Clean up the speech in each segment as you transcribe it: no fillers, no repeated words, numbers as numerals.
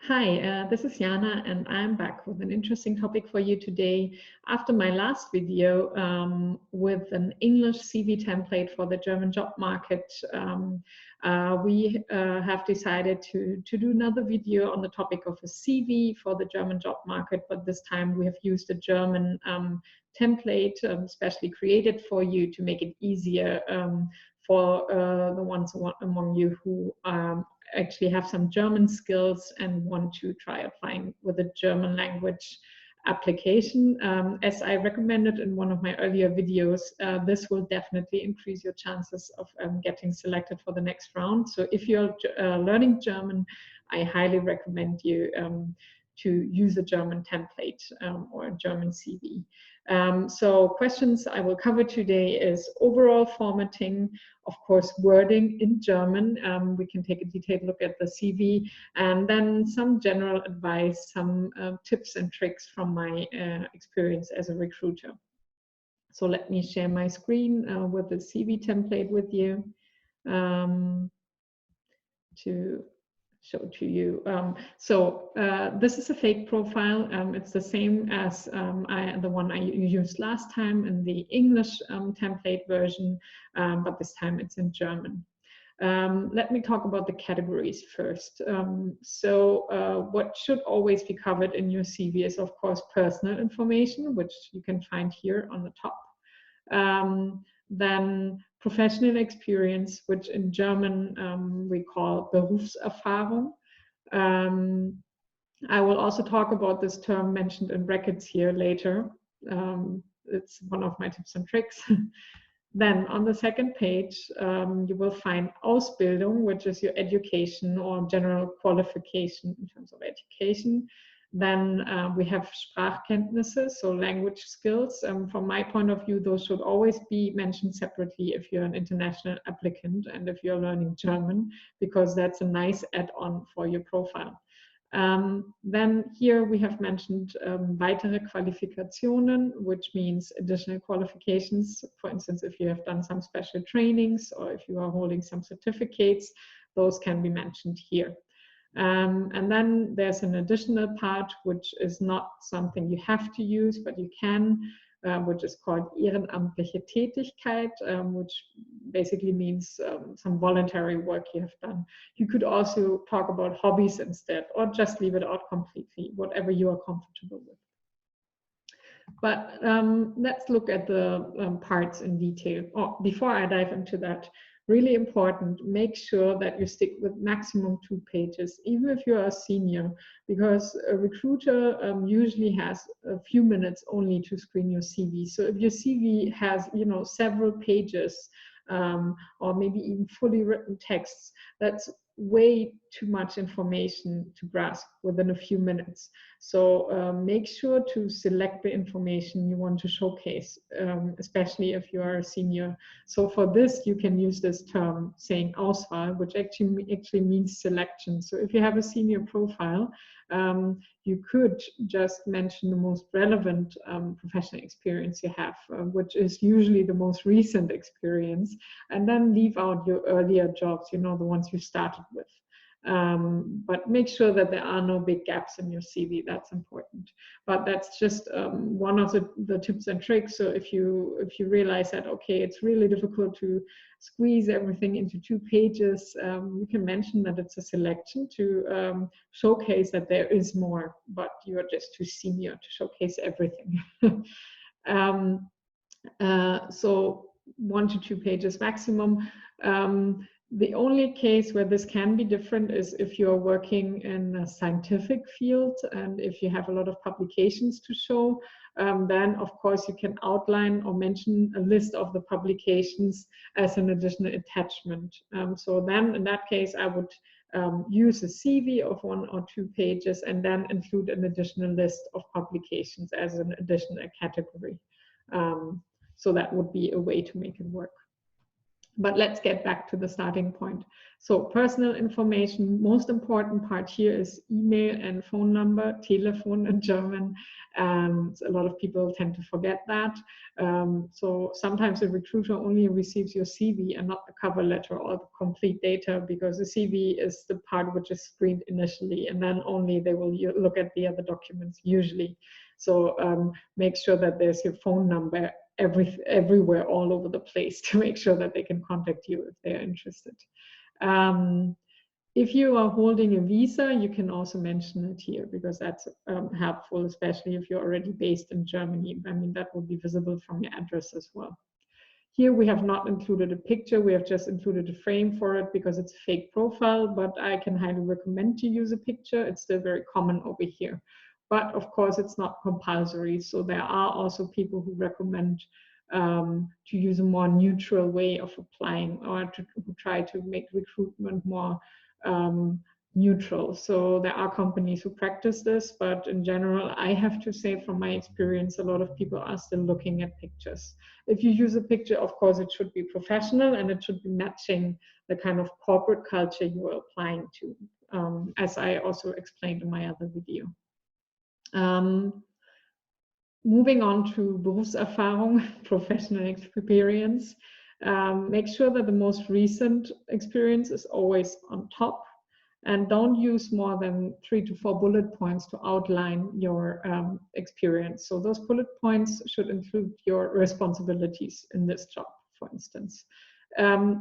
Hi, this is Jana, and I'm back with an interesting topic for you today. After my last video with an English CV template for the German job market, we have decided to do another video on the topic of a CV for the German job market, but this time we have used a German template specially created for you to make it easier for the ones among you who actually have some German skills and want to try applying with a German language application. As I recommended in one of my earlier videos, this will definitely increase your chances of getting selected for the next round. So if you're learning German, I highly recommend you to use a German template or a German CV. So questions I will cover today is overall formatting, of course, wording in German. We can take a detailed look at the CV, and then some general advice, some tips and tricks from my experience as a recruiter. So let me share my screen with the CV template with you to show to you. This is a fake profile. It's the same as the one I used last time in the English template version, but this time it's in German. Let me talk about the categories first. What should always be covered in your CV is, of course, personal information, which you can find here on the top. Then professional experience, which in German we call Berufserfahrung. I will also talk about this term mentioned in brackets here later. It's one of my tips and tricks. Then on the second page, you will find Ausbildung, which is your education or general qualification in terms of education. Then we have Sprachkenntnisse, so language skills. From my point of view, those should always be mentioned separately if you're an international applicant and if you're learning German, because that's a nice add-on for your profile. Then here we have mentioned weitere Qualifikationen, which means additional qualifications. For instance, if you have done some special trainings or if you are holding some certificates, those can be mentioned here. And then there's an additional part, which is not something you have to use, but you can, which is called ehrenamtliche Tätigkeit, which basically means some voluntary work you have done. You could also talk about hobbies instead, or just leave it out completely, whatever you are comfortable with. But let's look at the parts in detail. Before I dive into that, really important, make sure that you stick with maximum 2 pages, even if you're a senior, because a recruiter usually has a few minutes only to screen your CV. So if your CV has, several pages or maybe even fully written texts, that's way too much information to grasp within a few minutes. So make sure to select the information you want to showcase, especially if you are a senior. So for this, you can use this term saying Auswahl, which actually means selection. So if you have a senior profile, you could just mention the most relevant professional experience you have, which is usually the most recent experience, and then leave out your earlier jobs, the ones you started with. But make sure that there are no big gaps in your CV. That's important. But that's just one of the tips and tricks. So if you realize that, okay, it's really difficult to squeeze everything into 2 pages, you can mention that it's a selection to showcase that there is more, but you are just too senior to showcase everything. So 1 to 2 pages maximum. The only case where this can be different is if you're working in a scientific field and if you have a lot of publications to show, then of course you can outline or mention a list of the publications as an additional attachment. So then in that case, I would use a CV of 1 or 2 pages and then include an additional list of publications as an additional category. So that would be a way to make it work. But let's get back to the starting point. So personal information, most important part here is email and phone number, Telefon in German. And a lot of people tend to forget that. So sometimes a recruiter only receives your CV and not the cover letter or the complete data, because the CV is the part which is screened initially, and then only they will look at the other documents usually. So make sure that there's your phone number everywhere, all over the place, to make sure that they can contact you if they're interested. If you are holding a visa, you can also mention it here, because that's helpful, especially if you're already based in Germany. I mean, that will be visible from your address as well. Here we have not included a picture, we have just included a frame for it because it's a fake profile, but I can highly recommend to use a picture. It's still very common over here. But of course, it's not compulsory. So there are also people who recommend to use a more neutral way of applying, or who try to make recruitment more neutral. So there are companies who practice this, but in general, I have to say from my experience, a lot of people are still looking at pictures. If you use a picture, of course, it should be professional and it should be matching the kind of corporate culture you are applying to, as I also explained in my other video. Moving on to Berufserfahrung, professional experience. Make sure that the most recent experience is always on top, and don't use more than 3 to 4 bullet points to outline your experience. So those bullet points should include your responsibilities in this job, for instance.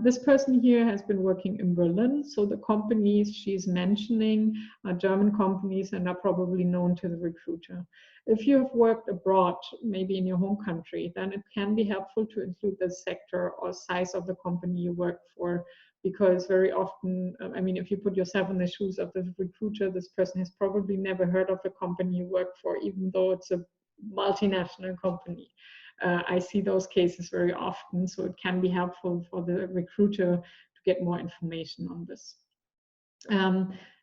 This person here has been working in Berlin, so the companies she's mentioning are German companies and are probably known to the recruiter. If you have worked abroad, maybe in your home country, then it can be helpful to include the sector or size of the company you work for, because very often, I mean, if you put yourself in the shoes of the recruiter, this person has probably never heard of the company you work for, even though it's a multinational company. I see those cases very often, so it can be helpful for the recruiter to get more information on this.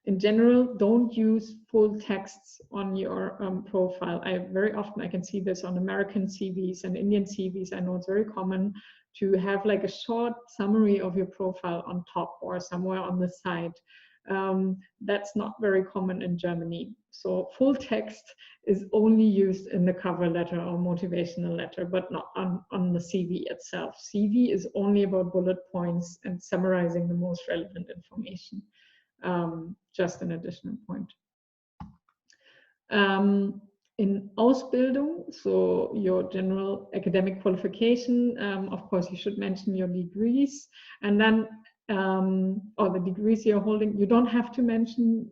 In general, don't use full texts on your profile. Very often I can see this on American CVs and Indian CVs. I know it's very common to have like a short summary of your profile on top or somewhere on the side. That's not very common in Germany. So full text is only used in the cover letter or motivational letter, but not on the CV itself. CV is only about bullet points and summarizing the most relevant information. Just an additional point. In Ausbildung, so your general academic qualification, of course, you should mention your degrees, and then, or the degrees you're holding. You don't have to mention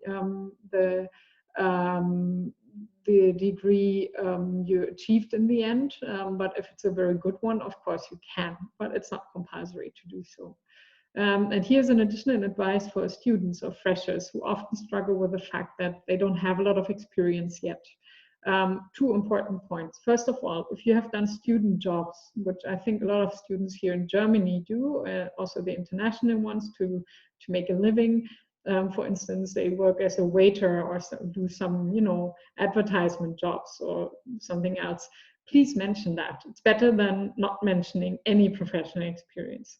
the degree you achieved in the end, but if it's a very good one, of course you can, but it's not compulsory to do so. And here's an additional advice for students or freshers who often struggle with the fact that they don't have a lot of experience yet. 2 important points. First of all, if you have done student jobs, which I think a lot of students here in Germany do, also the international ones, to make a living. For instance, they work as a waiter or do some, advertisement jobs or something else. Please mention that. It's better than not mentioning any professional experience.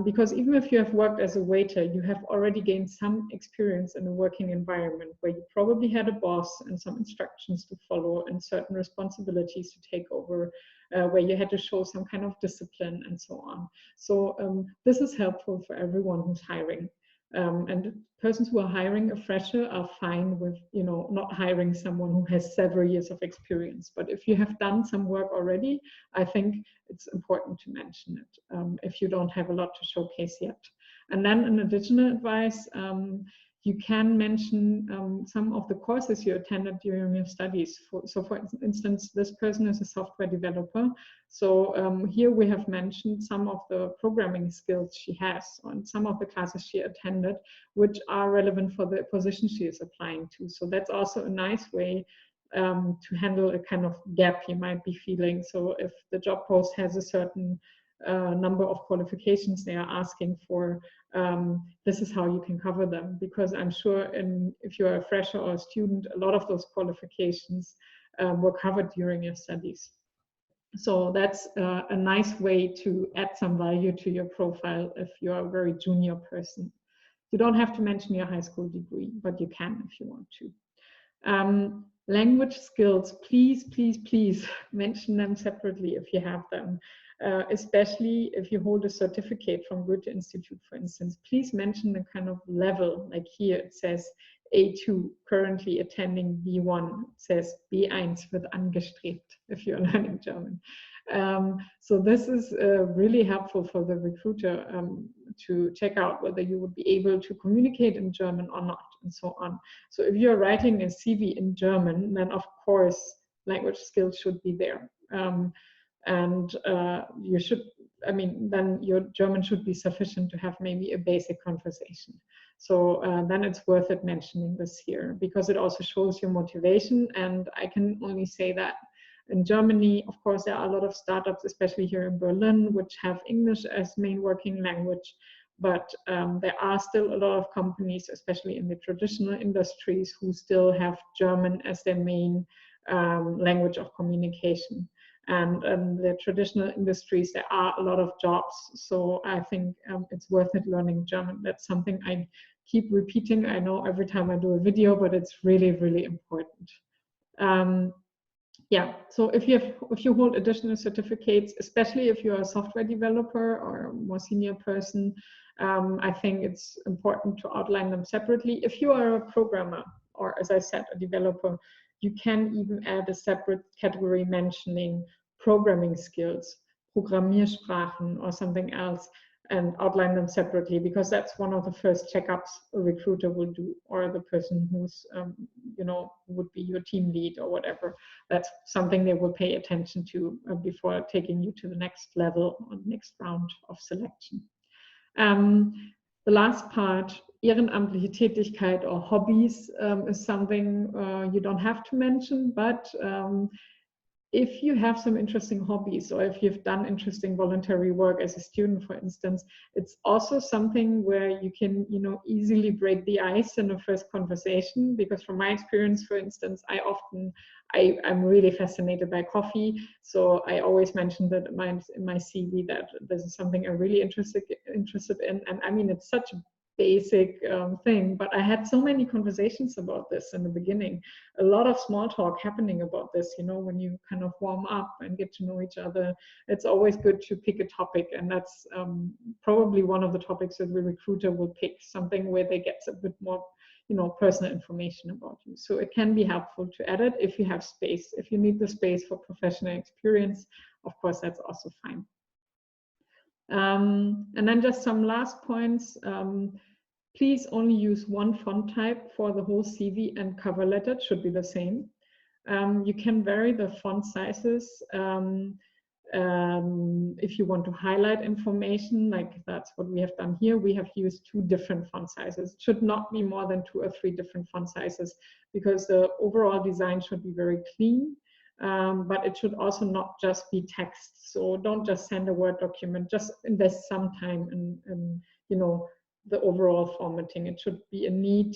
Because even if you have worked as a waiter, you have already gained some experience in a working environment where you probably had a boss and some instructions to follow and certain responsibilities to take over, where you had to show some kind of discipline and so on. So this is helpful for everyone who's hiring. And persons who are hiring a fresher are fine with, not hiring someone who has several years of experience. But if you have done some work already, I think it's important to mention it if you don't have a lot to showcase yet. And then an additional advice, you can mention some of the courses you attended during your studies. So for instance, this person is a software developer. So here we have mentioned some of the programming skills she has on some of the classes she attended, which are relevant for the position she is applying to. So that's also a nice way to handle a kind of gap you might be feeling. So if the job post has a certain number of qualifications they are asking for, this is how you can cover them, because I'm sure if you're a fresher or a student, a lot of those qualifications were covered during your studies. So that's a nice way to add some value to your profile if you're a very junior person. You don't have to mention your high school degree, but you can if you want to. Language skills, please, please, please mention them separately if you have them. Especially if you hold a certificate from Goethe Institute, for instance, please mention the kind of level, like here it says A2, currently attending B1, it says B1 wird angestrebt if you're learning German. So this is really helpful for the recruiter to check out whether you would be able to communicate in German or not, and so on. So if you're writing a CV in German, then of course language skills should be there. And you should, I mean, then your German should be sufficient to have maybe a basic conversation. So then it's worth it mentioning this here, because it also shows your motivation. And I can only say that in Germany, of course, there are a lot of startups, especially here in Berlin, which have English as main working language. But there are still a lot of companies, especially in the traditional industries, who still have German as their main language of communication. And the traditional industries, there are a lot of jobs. So I think it's worth it learning German. That's something I keep repeating. I know every time I do a video, but it's really, really important. Yeah, so if you hold additional certificates, especially if you're a software developer or a more senior person, I think it's important to outline them separately. If you are a programmer, or as I said, a developer, you can even add a separate category mentioning programming skills, Programmiersprachen, or something else, and outline them separately, because that's one of the first checkups a recruiter will do, or the person who's, you know, would be your team lead or whatever. That's something they will pay attention to before taking you to the next level or next round of selection. The last part, ehrenamtliche Tätigkeit or hobbies, is something you don't have to mention, but if you have some interesting hobbies, or if you've done interesting voluntary work as a student, for instance, it's also something where you can, you know, easily break the ice in a first conversation. Because from my experience, for instance, I'm really fascinated by coffee. So I always mentioned that in my CV that this is something I'm really interested in. And I mean, it's such a basic thing, but I had so many conversations about this in the beginning. A lot of small talk happening about this, you know, when you kind of warm up and get to know each other. It's always good to pick a topic, and that's probably one of the topics that the recruiter will pick, something where they get a bit more, you know, personal information about you. So it can be helpful to add it if you have space. If you need the space for professional experience, of course, that's also fine. And then just some last points. Please only use one font type for the whole CV and cover letter. It should be the same. You can vary the font sizes if you want to highlight information, like that's what we have done here. We have used 2 different font sizes. It should not be more than 2 or 3 different font sizes, because the overall design should be very clean. But it should also not just be text. So don't just send a Word document, just invest some time in you know, the overall formatting. It should be a neat,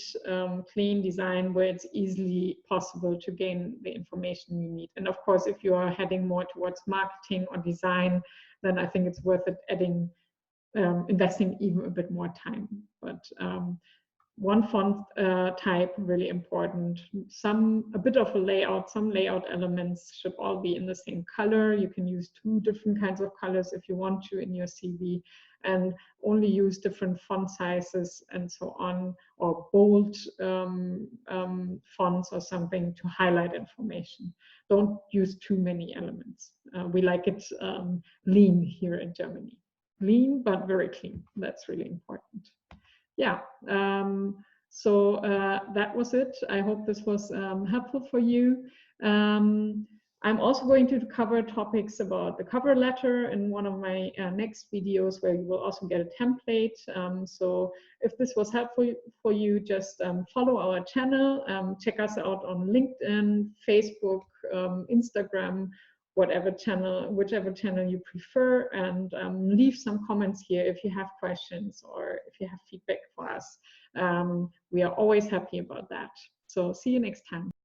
clean design where it's easily possible to gain the information you need. And of course, if you are heading more towards marketing or design, then I think it's worth it investing even a bit more time. But one font type, really important. A bit of a layout, some layout elements should all be in the same color. You can use 2 different kinds of colors if you want to in your CV, and only use different font sizes and so on, or bold fonts or something to highlight information. Don't use too many elements. We like it lean here in Germany. Lean, but very clean. That's really important. Yeah, so that was it. I hope this was helpful for you. I'm also going to cover topics about the cover letter in one of my next videos, where you will also get a template. So if this was helpful for you, just follow our channel, check us out on LinkedIn, Facebook, Instagram, whichever channel you prefer, and leave some comments here if you have questions or if you have feedback for us. We are always happy about that. So see you next time.